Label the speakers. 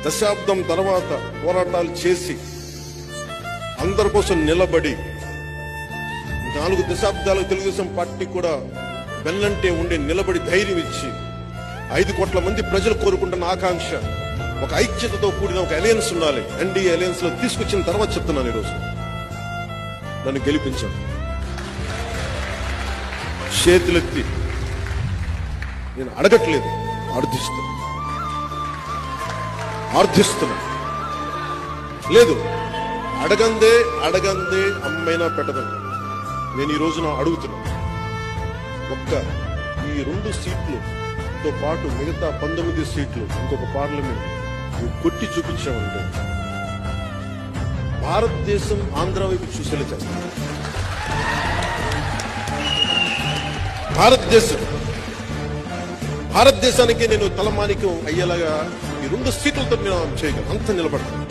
Speaker 1: దశాబ్దం తర్వాత పోరాటాలు చేసి అందరి కోసం నిలబడి 4 దశాబ్దాలు తెలుగుదేశం పార్టీ కూడా వెన్నంటే ఉండే నిలబడి ధైర్యం ఇచ్చి 5 కోట్ల మంది ప్రజలు కోరుకుంటున్న ఆకాంక్ష ఒక ఐక్యతతో కూడిన ఒక అలయన్స్ ఉండాలి. ఎన్డీఏ అలయన్స్ లో తీసుకొచ్చిన తర్వాత చెప్తున్నాను, ఈరోజు నన్ను గెలిపించాను. చేతులెత్తి నేను అడగట్లేదు, ఆర్థిస్తున్నా. లేదు, అడగందే అమ్మైనా పెట్టదండి. నేను ఈ రోజున అడుగుతున్నా, ఒక్క ఈ 2 సీట్లతో పాటు మిగతా 19 సీట్లు ఇంకొక పార్లమెంట్ కొట్టి చూపించామంటే భారతదేశం ఆంధ్ర వైపు చూసేలా చేస్తాం. భారతదేశానికి నేను తలమానికం అయ్యేలాగా ఈ 2 సీట్లతో నేను చేయగలను. అంత నిలబడతాను.